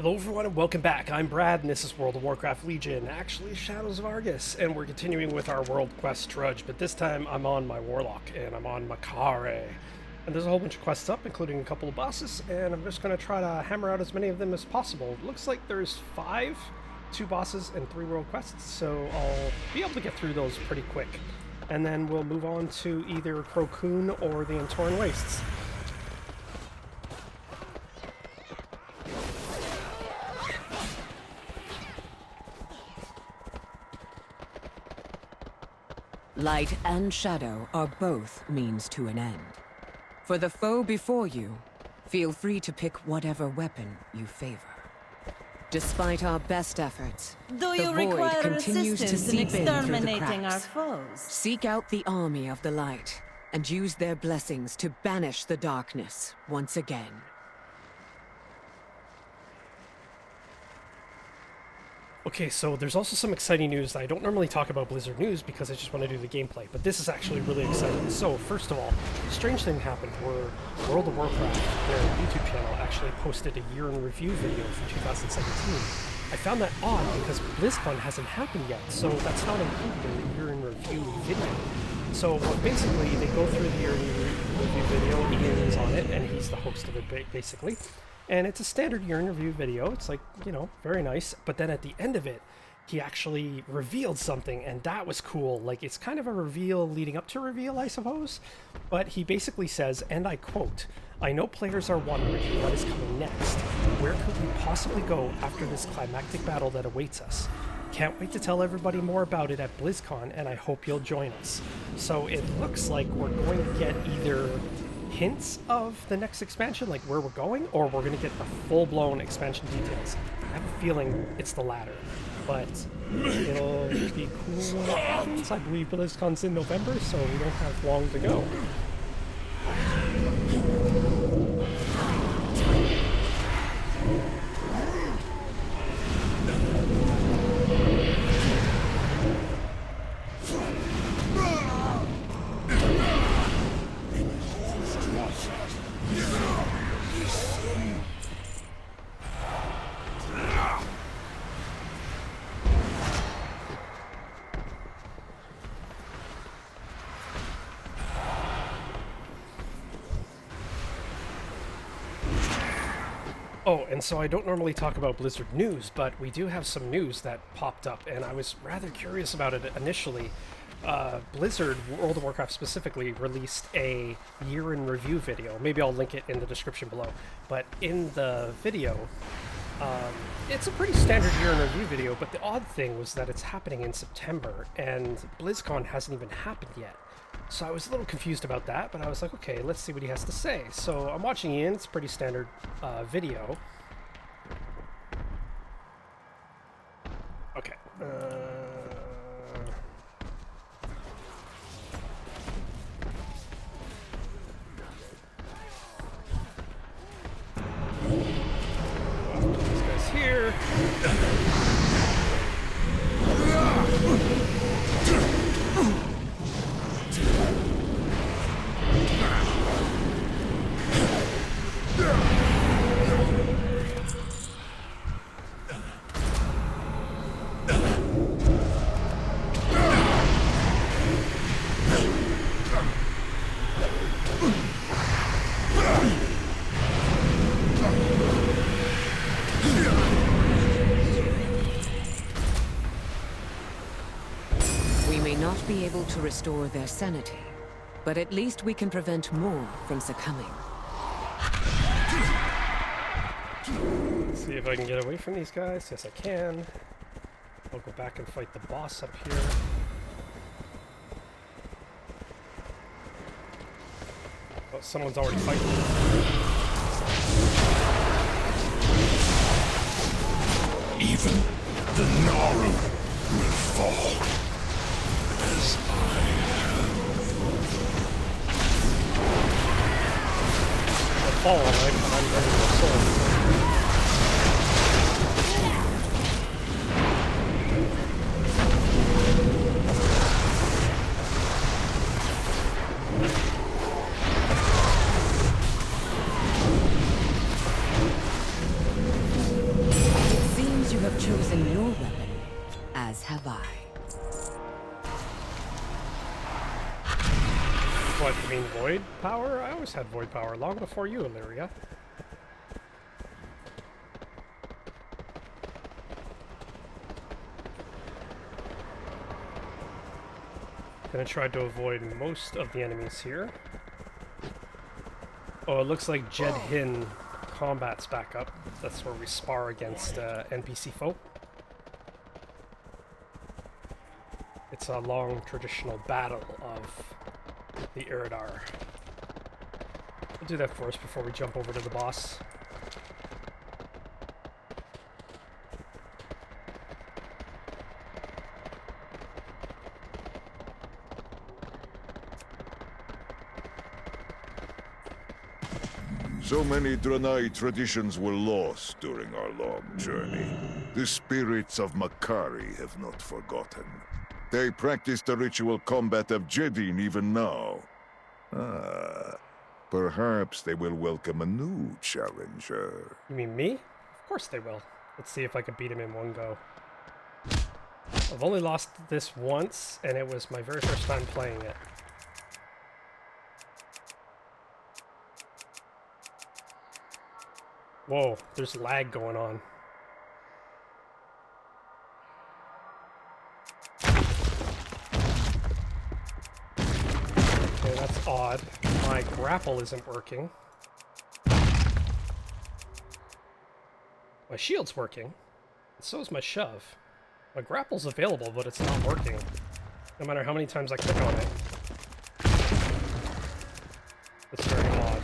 Hello everyone and welcome back. I'm Brad and this is World of Warcraft Legion, actually Shadows of Argus, and we're continuing with our world quest trudge, but this time I'm on my Warlock and I'm on Makare. And there's a whole bunch of quests up, including a couple of bosses, and I'm just going to try to hammer out as many of them as possible. It looks like there's 2 bosses and 3 world quests, so I'll be able to get through those pretty quick. And then we'll move on to either Crocun or the Untorn Wastes. Light and shadow are both means to an end. For the foe before you, feel free to pick whatever weapon you favor. Despite our best efforts, Do you the void require continues to assistance in seep in through the exterminating our cracks. foes? Seek out the army of the light and use their blessings to banish the darkness once again. Okay, so there's also some exciting news. I don't normally talk about Blizzard news because I just want to do the gameplay, but this is actually really exciting. So, first of all, a strange thing happened where World of Warcraft, their YouTube channel, actually posted a year in review video for 2017. I found that odd because BlizzCon hasn't happened yet, so that's not included in the year in review video. So, basically, they go through the year in review video, Ian's on it, and he's the host of it, basically. And it's a standard year in review video. It's like, you know, very nice. But then at the end of it, he actually revealed something, and that was cool. Like, it's kind of a reveal leading up to reveal, I suppose. But he basically says, and I quote, "I know players are wondering what is coming next. Where could we possibly go after this climactic battle that awaits us? Can't wait to tell everybody more about it at BlizzCon, and I hope you'll join us." So it looks like we're going to get either hints of the next expansion, like where we're going, or we're going to get the full-blown expansion details. I have a feeling it's the latter, but it'll be cool when it happens. I believe BlizzCon's in November, so we don't have long to go. Oh, and so I don't normally talk about Blizzard news, but we do have some news that popped up, and I was rather curious about it initially. Blizzard, World of Warcraft specifically, released a year in review video. Maybe I'll link it in the description below. But in the video, it's a pretty standard year in review video, but the odd thing was that it's happening in September, and BlizzCon hasn't even happened yet. So I was a little confused about that, but I was like, okay, let's see what he has to say. So I'm watching Ian. It's a pretty standard video. Okay. Put these guys here. Not be able to restore their sanity, but at least we can prevent more from succumbing. Let's see if I can get away from these guys. Yes, I can. I'll go back and fight the boss up here. Oh, someone's already fighting. Even the Naru will fall. As I I'll fall, I'm ready to soul. chosen your weapon, as have I. What, you mean void power? I always had void power, long before you, Illyria. Gonna try to avoid most of the enemies here. Oh, it looks like Jed Hin combat's back up. That's where we spar against NPC foe. It's a long traditional battle of the Iridar. We'll do that first before we jump over to the boss. So many Draenei traditions were lost during our long journey. The spirits of Makari have not forgotten. They practice the ritual combat of Jedin even now. Perhaps they will welcome a new challenger. You mean me? Of course they will. Let's see if I can beat him in one go. I've only lost this once, and it was my very first time playing it. Whoa, there's lag going on. Okay, that's odd. My grapple isn't working. My shield's working. And so is my shove. My grapple's available, but it's not working. No matter how many times I click on it. It's very odd.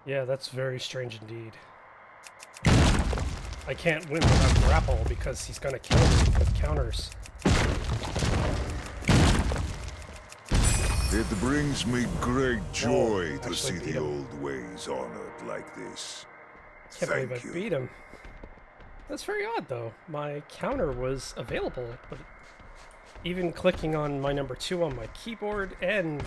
Yeah, that's very strange indeed. I can't win without grapple because he's gonna kill me with counters. It brings me great joy Whoa, to see actually beat the him. old ways honored like this. Can't believe Thank I you. beat him. That's very odd though. My counter was available, but even clicking on my number 2 on my keyboard and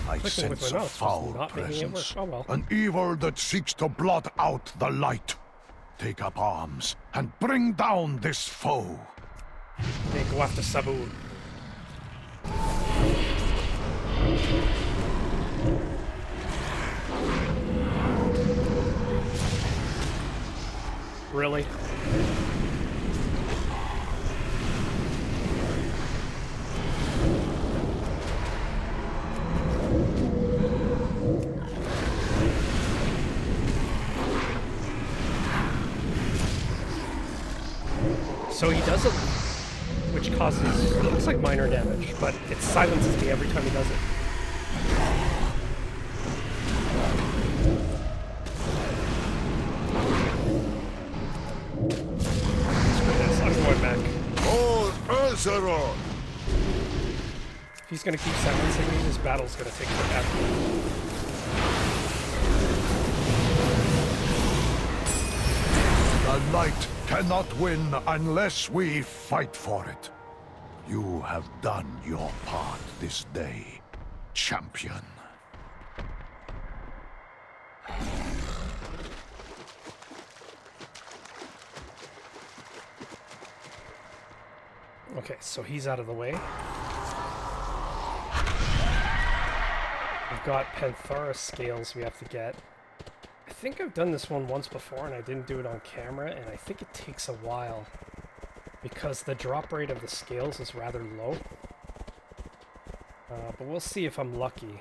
I clicking with sense my a mouse foul was not making it work. presence, Oh well. an evil that seeks to blot out the light. Take up arms and bring down this foe. Okay, go after Sabu. Really? So he does it, which causes, it looks like minor damage, but it silences me every time he does it. Screw this, I'm going back. Oh, Azeroth! If he's gonna keep silencing me, this battle's gonna take forever. The light cannot win unless we fight for it. You have done your part this day, champion. Okay, so he's out of the way. We've got Panthara scales we have to get. I think I've done this one once before and I didn't do it on camera, and I think it takes a while because the drop rate of the scales is rather low. But we'll see if I'm lucky.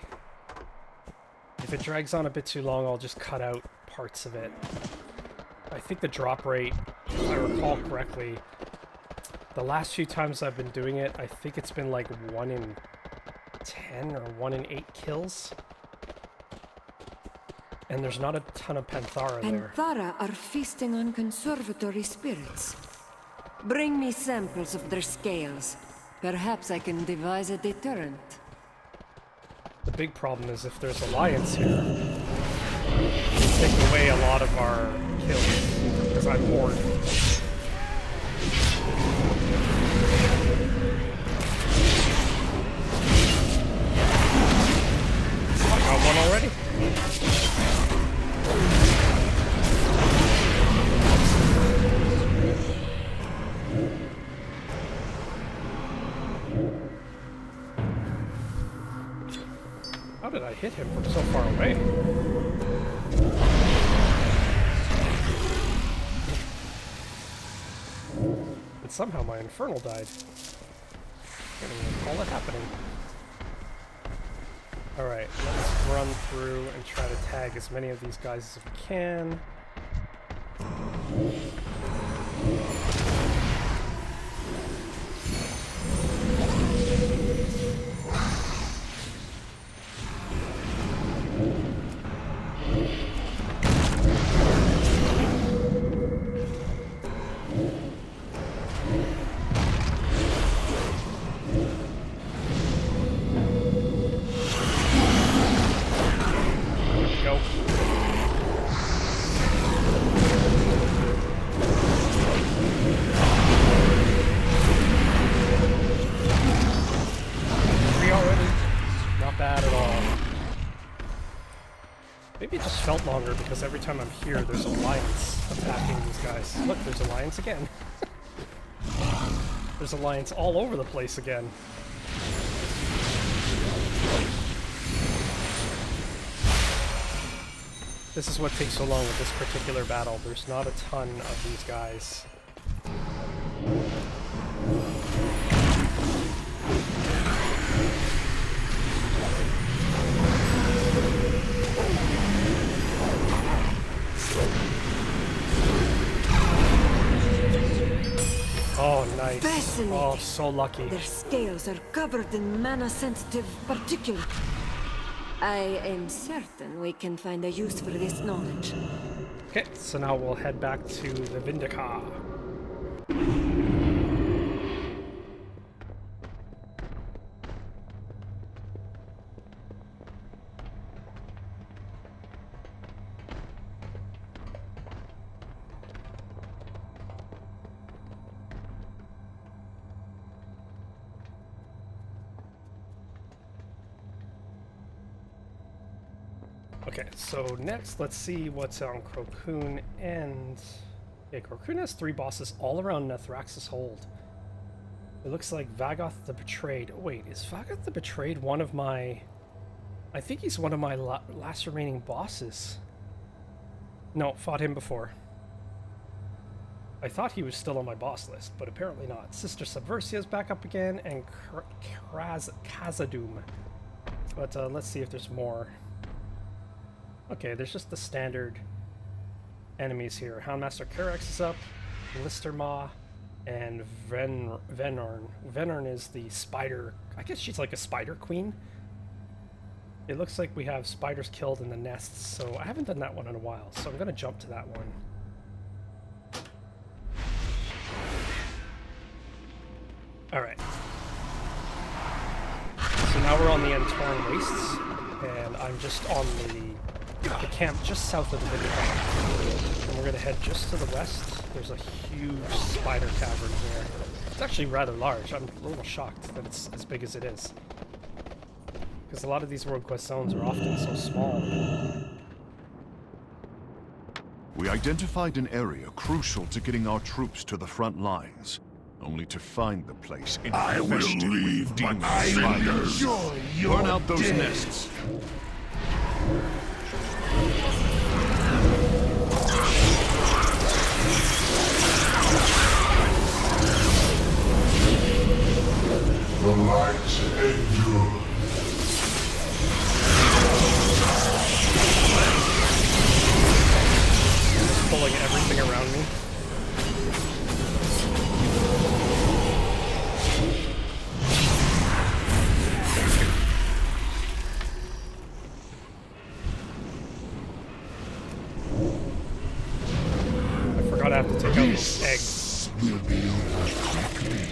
If it drags on a bit too long, I'll just cut out parts of it. I think the drop rate, if I recall correctly, the last few times I've been doing it, I think it's been like 1 in 10 or 1 in 8 kills. And there's not a ton of Panthara there. Panthara are feasting on conservatory spirits. Bring me samples of their scales. Perhaps I can devise a deterrent. The big problem is if there's alliance here, it's taking away a lot of our kills, because I'm Horde. I got one already. How did I hit him from so far away? And somehow my Infernal died. Can't even recall it happening. Alright, let's run through and try to tag as many of these guys as we can. Felt longer because every time I'm here there's alliance attacking these guys. Look, there's alliance again. There's alliance all over the place again. This is what takes so long with this particular battle. There's not a ton of these guys. Oh, nice. Fascinating. Oh, so lucky. Their scales are covered in mana-sensitive particulates. I am certain we can find a use for this knowledge. Okay, so now we'll head back to the Vindicar. Okay, so next, let's see what's on Crocun and... Okay, Crocun has 3 bosses all around Nethrax's Hold. It looks like Vagoth the Betrayed. Oh, wait, is Vagoth the Betrayed one of my... I think he's one of my last remaining bosses. No, fought him before. I thought he was still on my boss list, but apparently not. Sister Subversia's back up again, and Khazad-dûm. But let's see if there's more. Okay, there's just the standard enemies here. Houndmaster Karax is up, Listermaw, and Venorn. Venorn is the spider... I guess she's like a spider queen. It looks like we have spiders killed in the nests, so I haven't done that one in a while, so I'm going to jump to that one. Alright. So now we're on the Entorn Wastes, and I'm just on the camp just south of the Vindicar. And we're going to head just to the west. There's a huge spider cavern here. It's actually rather large. I'm a little shocked that it's as big as it is. Because a lot of these World Quest zones are often so small. We identified an area crucial to getting our troops to the front lines, only to find the place infested with demon spiders. Burn out those nests. The light endures. Pulling everything around me. I forgot I have to take out those eggs. Will be over quickly.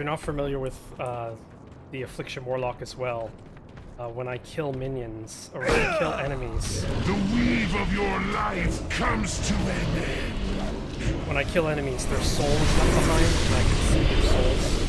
not familiar with the Affliction Warlock as well, when I kill minions, or when I kill enemies... The weave of your life comes to an end. When I kill enemies, their souls left behind, and I can see their souls.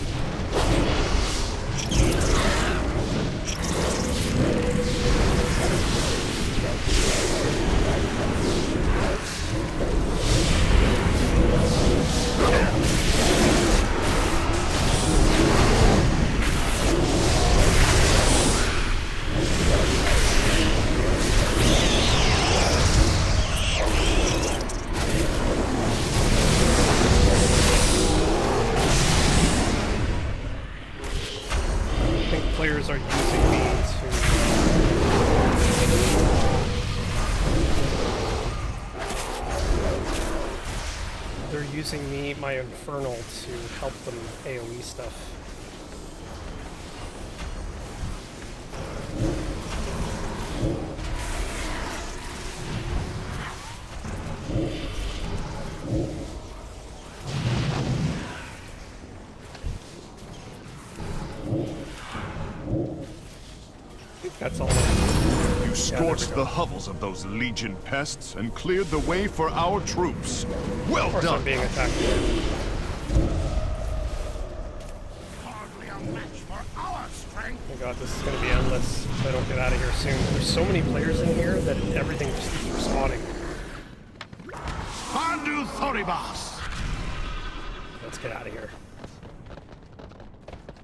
Players are using me to... They're using me, my Infernal, to help them AoE stuff. That's all. You scorched the hovels of those Legion pests and cleared the way for our troops. Well Of course done. I'm being attacked. Hardly a match for our strength. Oh my god, this is going to be endless if I don't get out of here soon. There's so many players in here that everything just keeps respawning. Pandu Thoribas. Let's get out of here.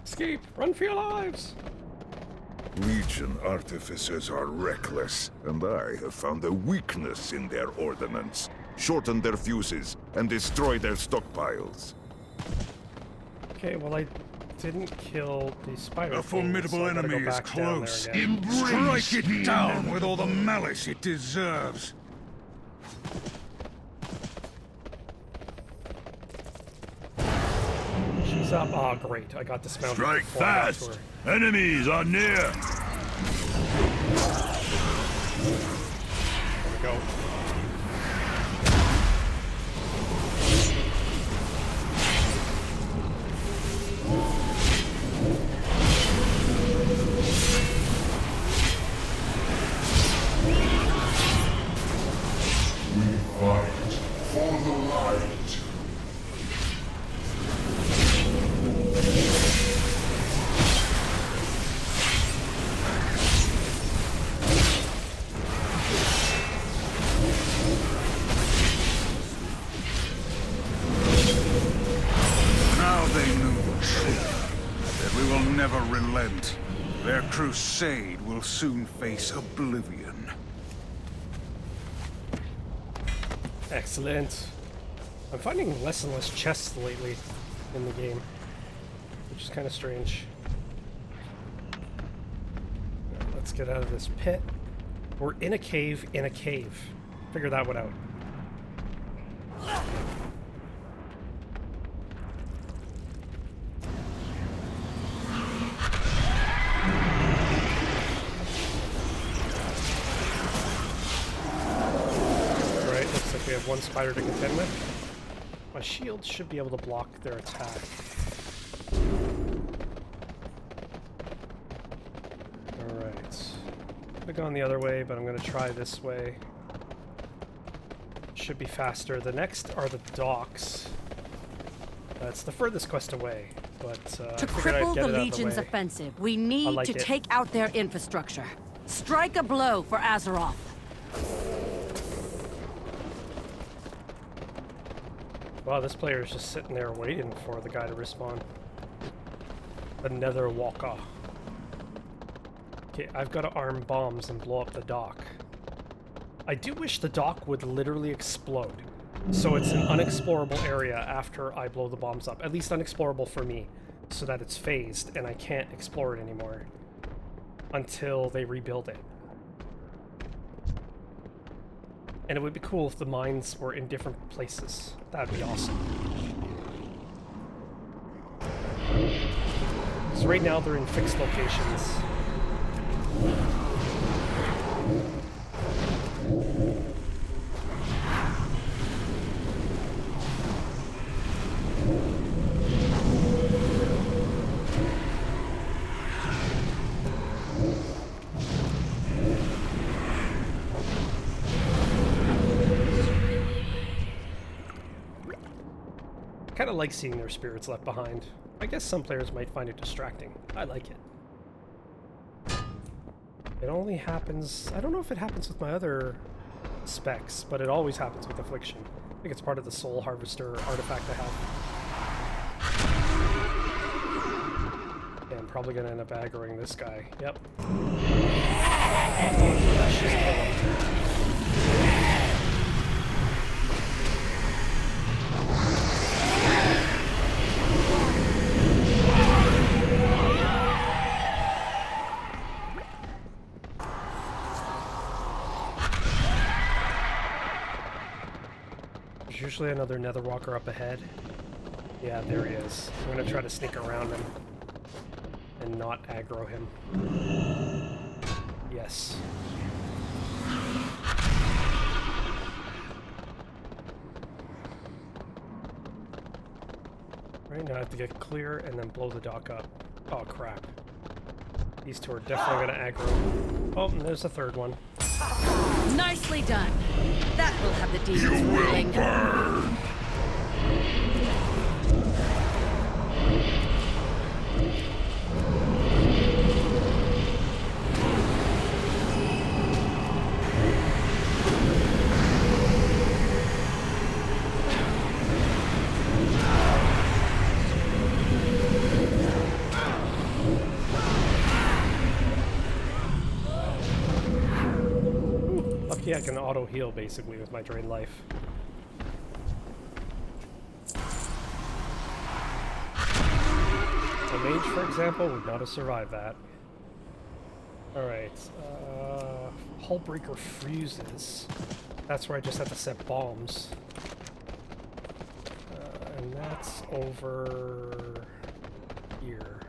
Escape! Run for your lives! Legion artificers are reckless, and I have found a weakness in their ordnance. Shorten their fuses and destroy their stockpiles. Okay, well I didn't kill the spider. A formidable so I gotta enemy go is back down there close. again. Strike it down with all the malice it deserves. She's up. Oh, great. I got dismounted. Strike before I got to fast. her. Enemies are near. There we go. Fight for the light. Now they know that we will never relent. Their crusade will soon face oblivion. Excellent. I'm finding less and less chests lately in the game, which is kind of strange. Let's get out of this pit. We're in a cave in a cave. Figure that one out. Alright, looks like we have one spider to contend with. My shield should be able to block their attack. Alright. Could have gone the other way, but I'm going to try this way. Should be faster. The next are the docks. It's the furthest quest away, but To I figured I'd cripple get the it out of Legion's the way. offensive, we need like to it. take out their infrastructure. Strike a blow for Azeroth. Wow, this player is just sitting there waiting for the guy to respawn. The Nether Walker. Okay, I've got to arm bombs and blow up the dock. I do wish the dock would literally explode. So it's an unexplorable area after I blow the bombs up. At least unexplorable for me. So that it's phased and I can't explore it anymore. Until they rebuild it. And it would be cool if the mines were in different places. That'd be awesome. So right now they're in fixed locations. kind of like seeing their spirits left behind. I guess some players might find it distracting. I like it. It only happens... I don't know if it happens with my other specs, but it always happens with Affliction. I think it's part of the Soul Harvester artifact I have. Yeah, I'm probably going to end up aggroing this guy. Yep. Let's just kill him. There's usually another Nether Walker up ahead. Yeah, there he is. I'm gonna try to sneak around him and not aggro him. Yes. Right now I have to get clear and then blow the dock up. Oh crap. These two are definitely gonna aggro. Oh, and there's a third one. Nicely done. That will have the demons ruling. Burn! Lucky I can auto heal basically with my drain life. A mage, for example, would not have survived that. Alright, Hullbreaker fuses. That's where I just have to set bombs. And that's over here.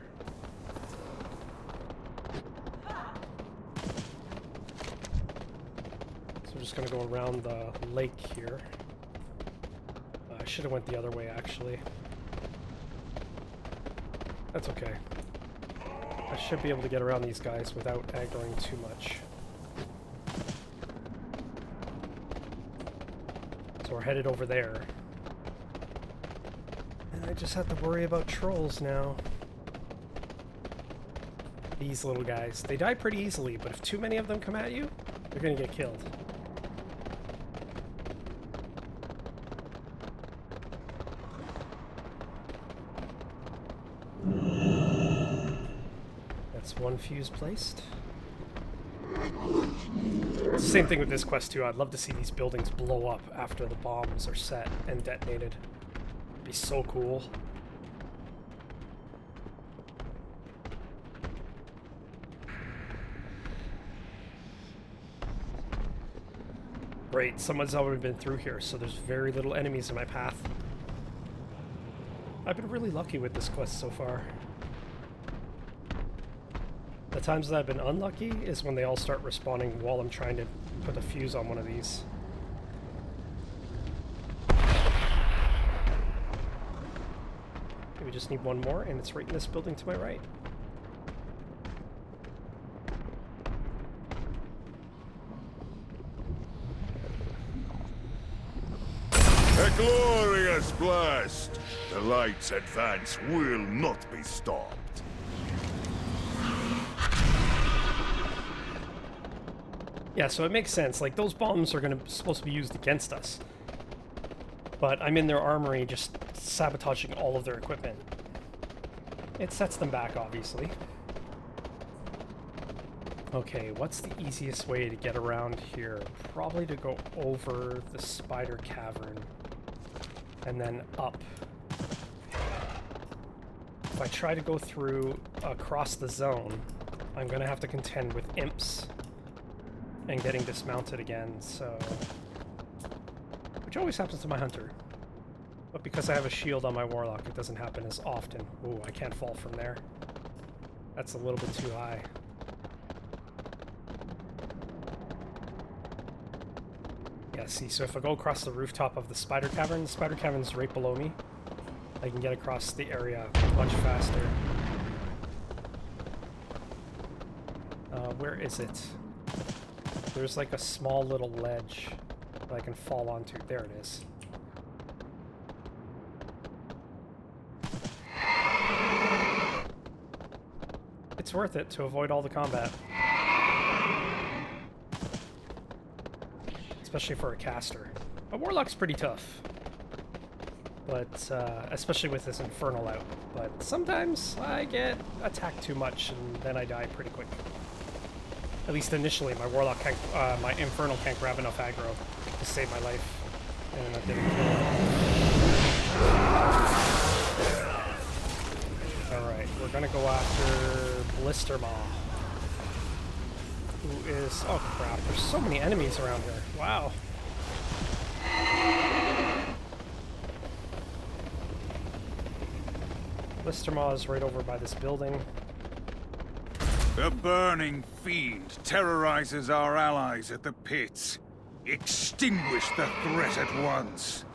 So we're just gonna go around the lake here. I should have went the other way, actually. That's okay. I should be able to get around these guys without aggroing too much. So we're headed over there. And I just have to worry about trolls now. These little guys. They die pretty easily, but if too many of them come at you, you're gonna get killed. One fuse placed. It's the same thing with this quest too. I'd love to see these buildings blow up after the bombs are set and detonated. It'd be so cool. Great, someone's already been through here, so there's very little enemies in my path. I've been really lucky with this quest so far. The times that I've been unlucky is when they all start respawning while I'm trying to put a fuse on one of these. We just need one more, and it's right in this building to my right. A glorious blast! The light's advance will not be stopped. Yeah, so it makes sense. Like, those bombs are supposed to be used against us. But I'm in their armory just sabotaging all of their equipment. It sets them back, obviously. Okay, what's the easiest way to get around here? Probably to go over the spider cavern. And then up. If I try to go through across the zone, I'm going to have to contend with imps. And getting dismounted again, so... Which always happens to my hunter. But because I have a shield on my warlock, it doesn't happen as often. Ooh, I can't fall from there. That's a little bit too high. Yeah, see, so if I go across the rooftop of the spider cavern's right below me. I can get across the area much faster. Where is it? There's like a small little ledge that I can fall onto. There it is. It's worth it to avoid all the combat. Especially for a caster. A warlock's pretty tough. But, especially with this infernal out. But sometimes I get attacked too much and then I die pretty quick. At least initially, my warlock can't, my infernal can't grab enough aggro to save my life. And that didn't kill him. Alright, we're gonna go after Blister Maw. Who is... oh crap, there's so many enemies around here. Wow. Blister Maw is right over by this building. The burning fiend terrorizes our allies at the pits. Extinguish the threat at once.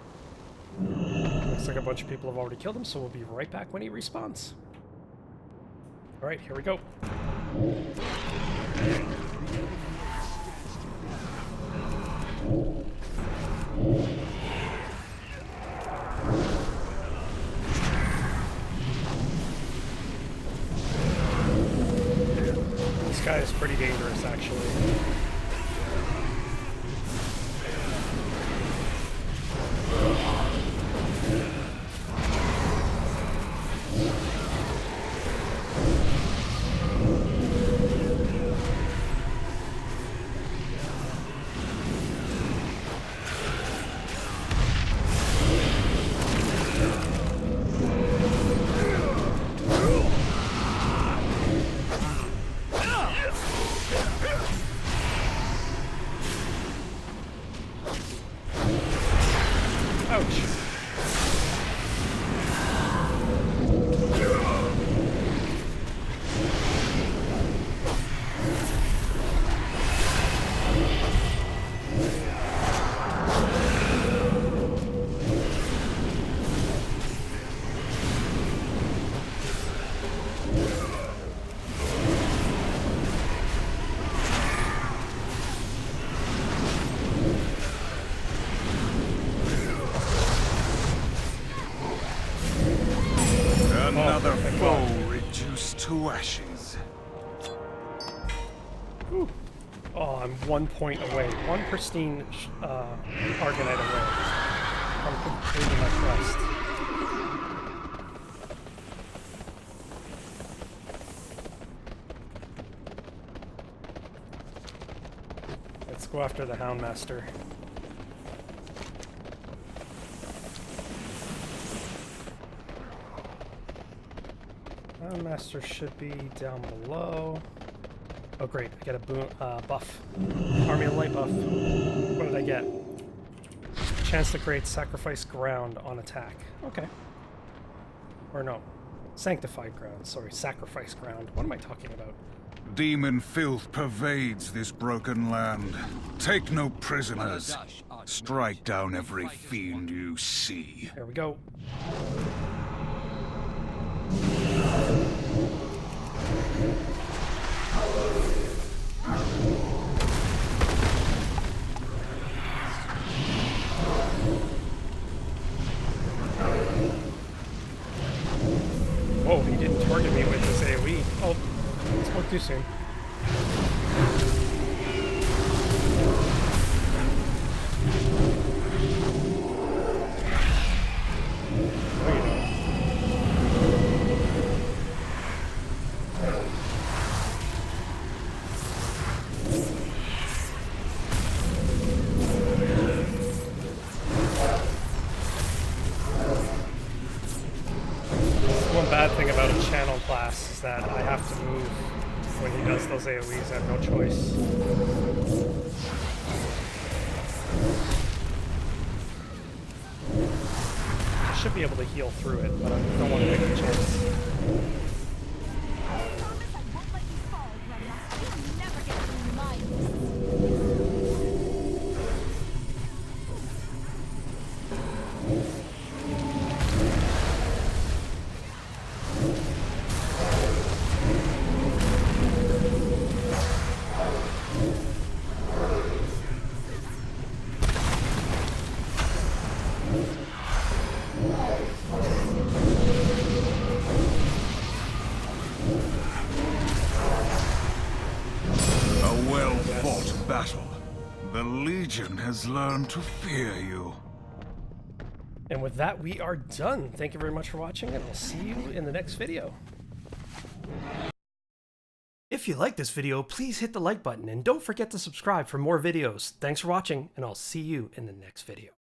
Looks like a bunch of people have already killed him, so we'll be right back when he respawns. Alright, here we go. This guy is pretty dangerous, actually. Another foe reduced to ashes. Ooh. Oh, I'm 1 point away. One pristine Argonite away from completing my quest. Let's go after the Houndmaster. Houndmaster should be down below. Oh great, I get a buff. Army of Light buff. What did I get? Chance to create Sacrifice Ground on attack. Okay. Or no. Sanctified Ground. Sorry, Sacrifice Ground. What am I talking about? Demon filth pervades this broken land. Take no prisoners. Strike down every fiend you see. There we go. Whoa, he didn't target me with his AoE. Oh, spoke too soon. Bad thing about a channel class is that I have to move when he does those AoEs. I have no choice. I should be able to heal through it, but I don't want to take the chance. The Legion has learned to fear you. And with that, we are done. Thank you very much for watching, and I'll see you in the next video. If you like this video, please hit the like button, and don't forget to subscribe for more videos. Thanks for watching, and I'll see you in the next video.